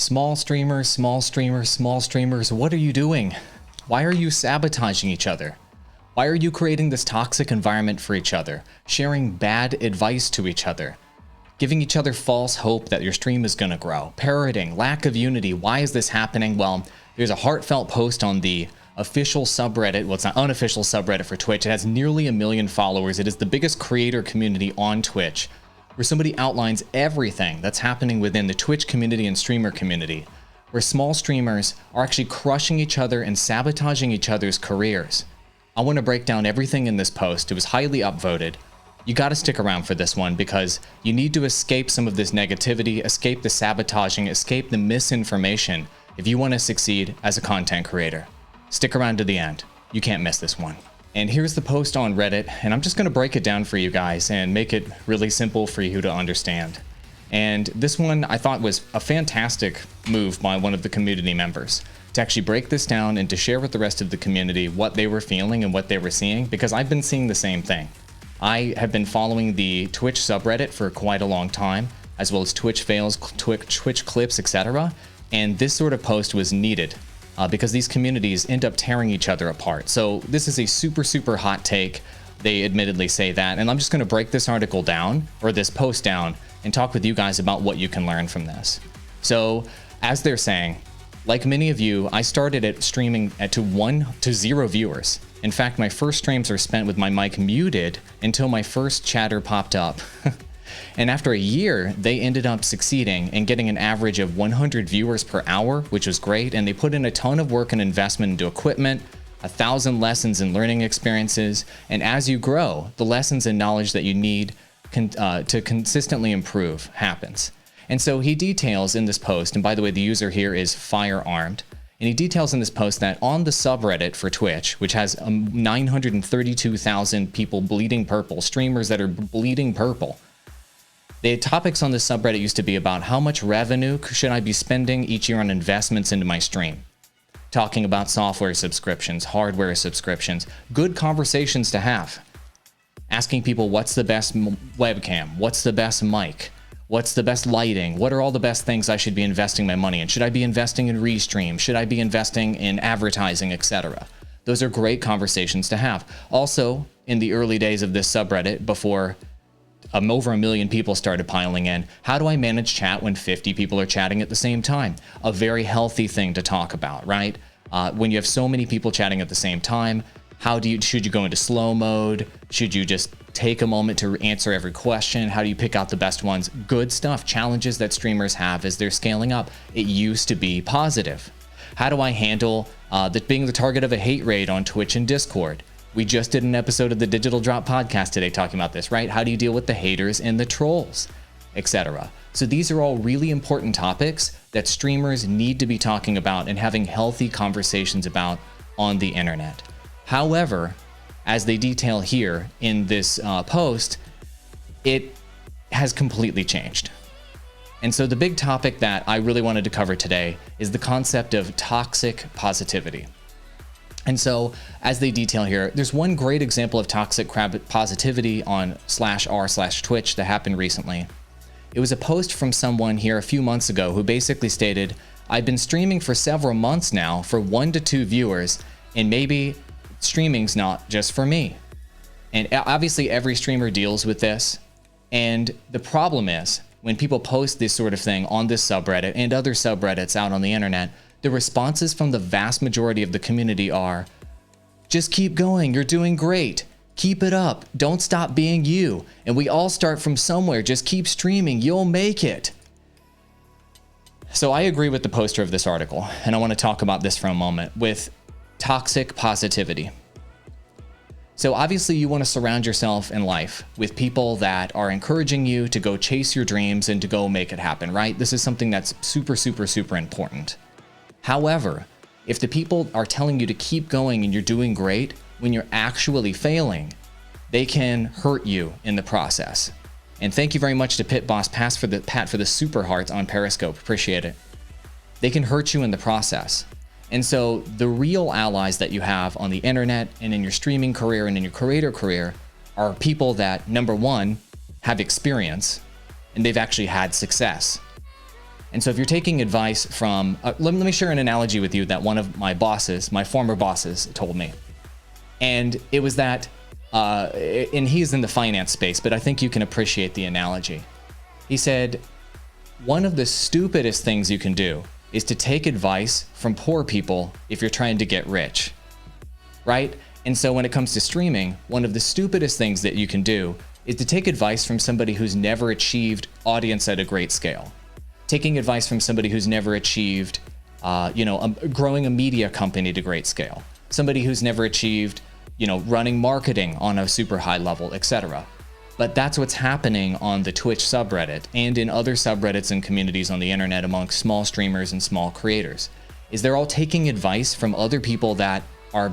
Small streamers, small streamers, small streamers, what are you doing? Why are you sabotaging each other? Why are you creating this toxic environment for each other, sharing bad advice to each other, giving each other false hope that your stream is gonna grow, parroting, lack of unity? Why is this happening? Well, there's a heartfelt post on the official subreddit, well, it's not unofficial subreddit for Twitch. It has nearly 1 million followers. It is the biggest creator community on Twitch, where somebody outlines everything that's happening within the Twitch community and streamer community, where small streamers are actually crushing each other and sabotaging each other's careers. I want to break down everything in this post. It was highly upvoted. You got to stick around for this one because you need to escape some of this negativity, escape the sabotaging, escape the misinformation if you want to succeed as a content creator. Stick around to the end. You can't miss this one. And here's the post on Reddit, and I'm just going to break it down for you guys and make it really simple for you to understand. And this one I thought was a fantastic move by one of the community members to actually break this down and to share with the rest of the community what they were feeling and what they were seeing, because I've been seeing the same thing. I have been following the Twitch subreddit for quite a long time, as well as Twitch fails, Twitch clips, etc. And this sort of post was needed. Because these communities end up tearing each other apart. So this is a super hot take. They admittedly say that. And I'm just going to break this article down, or this post down, and talk with you guys about what you can learn from this. So as they're saying, like many of you, I started at streaming at 1 to 0 viewers. In fact, my first streams are spent with my mic muted until my first chatter popped up. And after a year, they ended up succeeding and getting an average of 100 viewers per hour, which was great. And they put in a ton of work and investment into equipment, 1,000 lessons and learning experiences. And as you grow, the lessons and knowledge that you need to consistently improve happens. And so he details in this post, and by the way, the user here is Firearmed. And he details in this post that on the subreddit for Twitch, which has 932,000 people bleeding purple, streamers that are bleeding purple, the topics on this subreddit used to be about how much revenue should I be spending each year on investments into my stream. Talking about software subscriptions, hardware subscriptions, good conversations to have. Asking people what's the best webcam, what's the best mic, what's the best lighting, what are all the best things I should be investing my money in? Should I be investing in Restream? Should I be investing in advertising, etc.? Those are great conversations to have. Also, in the early days of this subreddit, before over 1 million people started piling in, how do I manage chat when 50 people are chatting at the same time? A very healthy thing to talk about, right? When you have so many people chatting at the same time, should you go into slow mode? Should you just take a moment to answer every question? How do you pick out the best ones? Good stuff, challenges that streamers have as they're scaling up. It used to be positive. How do I handle being the target of a hate raid on Twitch and Discord? We just did an episode of the Digital Drop podcast today talking about this, right? How do you deal with the haters and the trolls, etc.? So these are all really important topics that streamers need to be talking about and having healthy conversations about on the internet. However, as they detail here in this post, it has completely changed. And so the big topic that I really wanted to cover today is the concept of toxic positivity. And so, as they detail here, there's one great example of toxic positivity on /r/Twitch that happened recently. It was a post from someone here a few months ago who basically stated, I've been streaming for several months now for 1 to 2 viewers, and maybe streaming's not just for me. And obviously every streamer deals with this. And the problem is, when people post this sort of thing on this subreddit and other subreddits out on the internet, the responses from the vast majority of the community are, just keep going, you're doing great. Keep it up, don't stop being you. And we all start from somewhere, just keep streaming, you'll make it. So I agree with the poster of this article, and I want to talk about this for a moment with toxic positivity. So obviously you want to surround yourself in life with people that are encouraging you to go chase your dreams and to go make it happen, right? This is something that's super important. However, if the people are telling you to keep going and you're doing great, when you're actually failing, they can hurt you in the process. And thank you very much to Pit Boss Pat for the super hearts on Periscope. Appreciate it. They can hurt you in the process. And so the real allies that you have on the internet and in your streaming career and in your creator career are people that, number one, have experience and they've actually had success. And so if you're taking advice from, let me share an analogy with you that one of my bosses, my former bosses, told me. And it was that, and he's in the finance space, but I think you can appreciate the analogy. He said, one of the stupidest things you can do is to take advice from poor people if you're trying to get rich, right? And so when it comes to streaming, one of the stupidest things that you can do is to take advice from somebody who's never achieved audience at a great scale. Taking advice from somebody who's never achieved, growing a media company to great scale. Somebody who's never achieved, running marketing on a super high level, etc. But that's what's happening on the Twitch subreddit and in other subreddits and communities on the internet among small streamers and small creators, is they're all taking advice from other people that are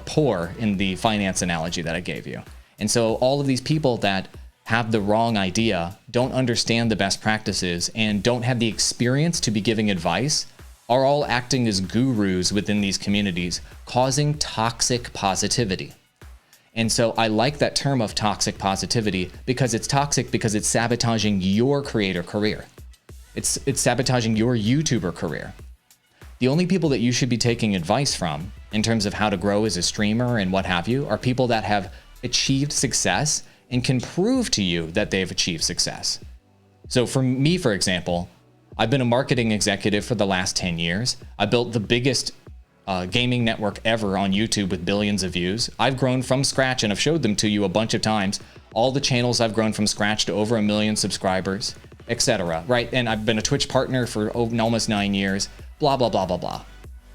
poor in the finance analogy that I gave you. And so all of these people that have the wrong idea, don't understand the best practices, and don't have the experience to be giving advice, are all acting as gurus within these communities, causing toxic positivity. And so I like that term of toxic positivity because it's toxic because it's sabotaging your creator career. It's sabotaging your YouTuber career. The only people that you should be taking advice from in terms of how to grow as a streamer and what have you are people that have achieved success and can prove to you that they've achieved success. So for me, for example, I've been a marketing executive for the last 10 years. I built the biggest gaming network ever on YouTube with billions of views. I've grown from scratch, and I've showed them to you a bunch of times. All the channels I've grown from scratch to over 1 million subscribers, etc. Right? And I've been a Twitch partner for almost 9 years, blah, blah, blah, blah, blah.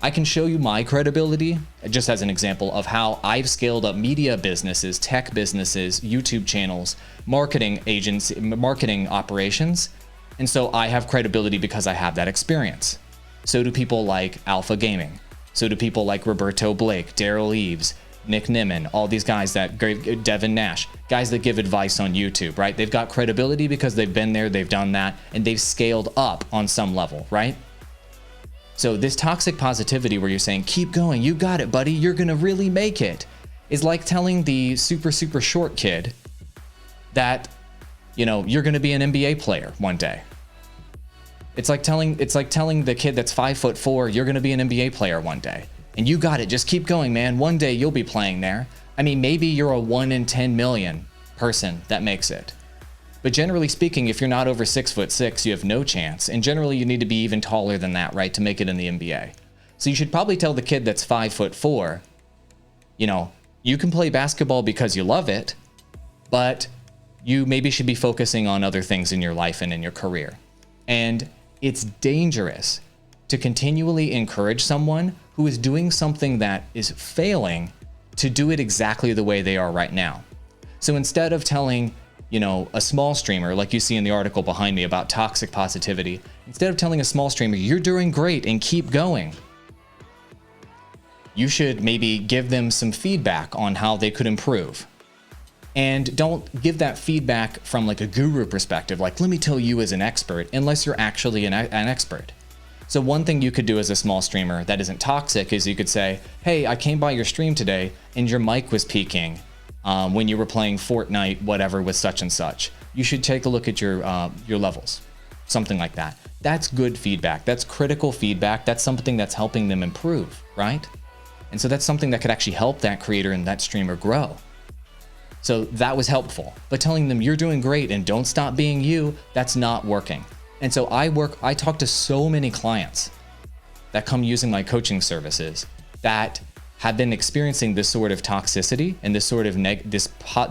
I can show you my credibility just as an example of how I've scaled up media businesses, tech businesses, YouTube channels, marketing agents, marketing operations. And so I have credibility because I have that experience. So do people like Alpha Gaming. So do people like Roberto Blake, Daryl Eves, Nick Nimmin, all these guys Devin Nash, guys that give advice on YouTube, right? They've got credibility because they've been there, they've done that, and they've scaled up on some level, right? So this toxic positivity where you're saying, keep going, you got it, buddy, you're gonna really make it, is like telling the super short kid that, you're gonna be an NBA player one day. It's like telling the kid that's 5'4", you're gonna be an NBA player one day. And you got it, just keep going, man. One day you'll be playing there. I mean, maybe you're a 1 in 10 million person that makes it. But generally speaking, if you're not over 6'6", you have no chance. And generally you need to be even taller than that, right, to make it in the NBA. So you should probably tell the kid that's 5'4", you can play basketball because you love it, but you maybe should be focusing on other things in your life and in your career. And it's dangerous to continually encourage someone who is doing something that is failing to do it exactly the way they are right now. So instead of telling, a small streamer, like you see in the article behind me about toxic positivity, instead of telling a small streamer, you're doing great and keep going, you should maybe give them some feedback on how they could improve. And don't give that feedback from like a guru perspective, like, let me tell you as an expert, unless you're actually an expert. So one thing you could do as a small streamer that isn't toxic is you could say, hey, I came by your stream today and your mic was peaking when you were playing Fortnite, whatever, with such and such. You should take a look at your levels, something like that. That's good feedback. That's critical feedback. That's something that's helping them improve, right? And so that's something that could actually help that creator and that streamer grow. So that was helpful, but telling them you're doing great and don't stop being you, that's not working. And so I talk to so many clients that come using my coaching services that have been experiencing this sort of toxicity and this sort of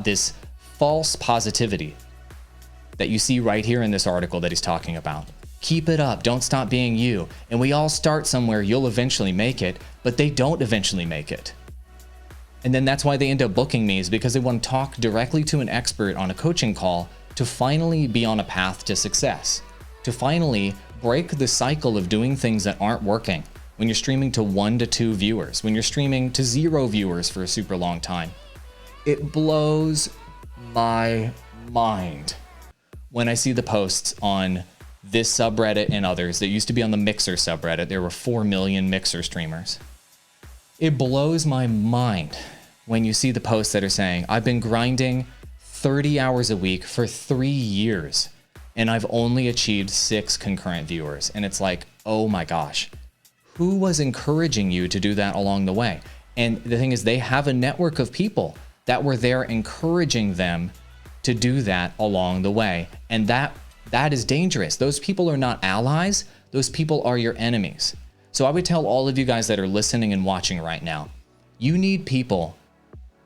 this false positivity that you see right here in this article that he's talking about. Keep it up, don't stop being you. And we all start somewhere, you'll eventually make it, but they don't eventually make it. And then that's why they end up booking me, is because they want to talk directly to an expert on a coaching call to finally be on a path to success, to finally break the cycle of doing things that aren't working. When you're streaming to 1 to 2 viewers, when you're streaming to 0 viewers for a super long time, it blows my mind when I see the posts on this subreddit and others that used to be on the Mixer subreddit. There were 4 million Mixer streamers. It blows my mind when you see the posts that are saying, I've been grinding 30 hours a week for 3 years and I've only achieved 6 concurrent viewers. And it's like, oh my gosh, who was encouraging you to do that along the way? And the thing is, they have a network of people that were there encouraging them to do that along the way. And that is dangerous. Those people are not allies. Those people are your enemies. So I would tell all of you guys that are listening and watching right now, you need people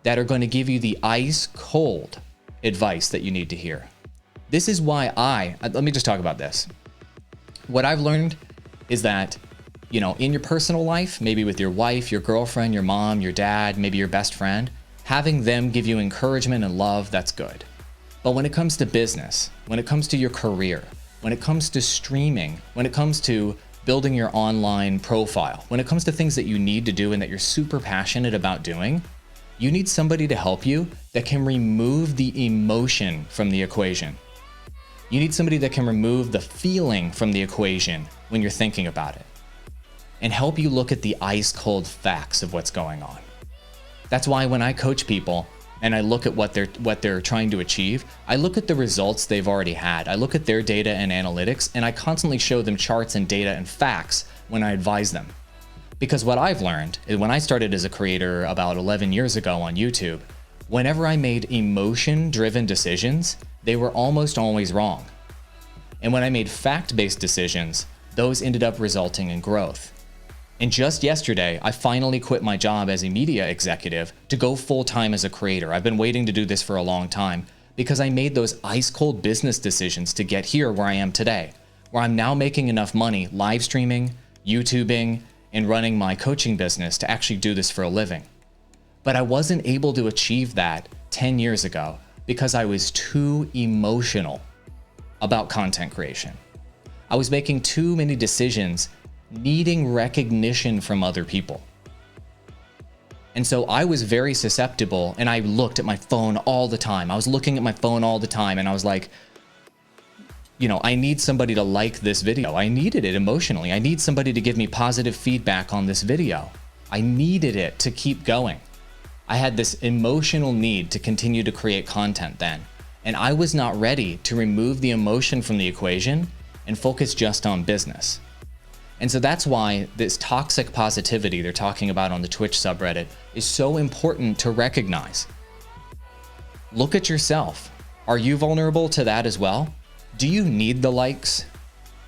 that are going to give you the ice cold advice that you need to hear. This is why let me just talk about this. What I've learned is that, you know, in your personal life, maybe with your wife, your girlfriend, your mom, your dad, maybe your best friend, having them give you encouragement and love, that's good. But when it comes to business, when it comes to your career, when it comes to streaming, when it comes to building your online profile, when it comes to things that you need to do and that you're super passionate about doing, you need somebody to help you that can remove the emotion from the equation. You need somebody that can remove the feeling from the equation when you're thinking about it and help you look at the ice cold facts of what's going on. That's why when I coach people and I look at what they're trying to achieve, I look at the results they've already had. I look at their data and analytics, and I constantly show them charts and data and facts when I advise them. Because what I've learned is when I started as a creator about 11 years ago on YouTube, whenever I made emotion-driven decisions, they were almost always wrong. And when I made fact-based decisions, those ended up resulting in growth. And just yesterday, I finally quit my job as a media executive to go full-time as a creator. I've been waiting to do this for a long time because I made those ice-cold business decisions to get here where I am today, where I'm now making enough money live streaming, YouTubing, and running my coaching business to actually do this for a living. But I wasn't able to achieve that 10 years ago because I was too emotional about content creation. I was making too many decisions needing recognition from other people. And so I was very susceptible, and I looked at my phone all the time. I was looking at my phone all the time, and I was like, you know, I need somebody to like this video. I needed it emotionally. I need somebody to give me positive feedback on this video. I needed it to keep going. I had this emotional need to continue to create content then, and I was not ready to remove the emotion from the equation and focus just on business. And so that's why this toxic positivity they're talking about on the Twitch subreddit is so important to recognize. Look at yourself. Are you vulnerable to that as well? Do you need the likes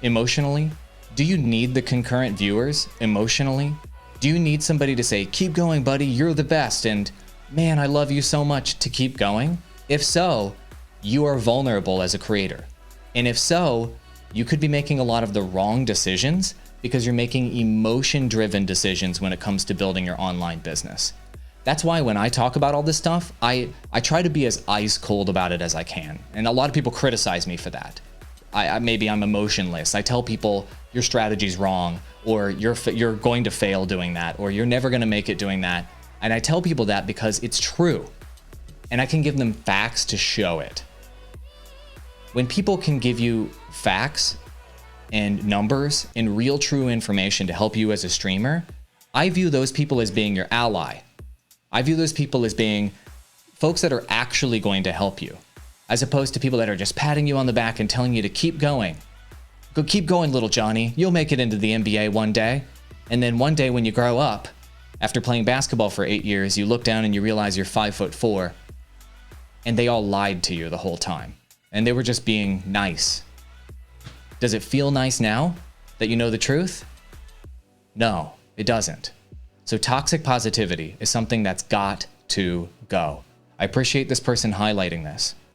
emotionally? Do you need the concurrent viewers emotionally? Do you need somebody to say, keep going, buddy, you're the best, and man, I love you so much, to keep going? If so, you are vulnerable as a creator. And if so, you could be making a lot of the wrong decisions because you're making emotion-driven decisions when it comes to building your online business. That's why when I talk about all this stuff, I try to be as ice cold about it as I can. And a lot of people criticize me for that. Maybe I'm emotionless. I tell people your strategy's wrong, or you're going to fail doing that, or you're never going to make it doing that. And I tell people that because it's true, and I can give them facts to show it. When people can give you facts and numbers and real true information to help you as a streamer, I view those people as being your ally. I view those people as being folks that are actually going to help you, as opposed to people that are just patting you on the back and telling you to keep going. Go, keep going, little Johnny. You'll make it into the NBA one day. And then one day when you grow up, after playing basketball for 8 years, you look down and you realize you're 5'4", and they all lied to you the whole time. And they were just being nice. Does it feel nice now that you know the truth? No, it doesn't. So toxic positivity is something that's got to go. I appreciate this person highlighting this.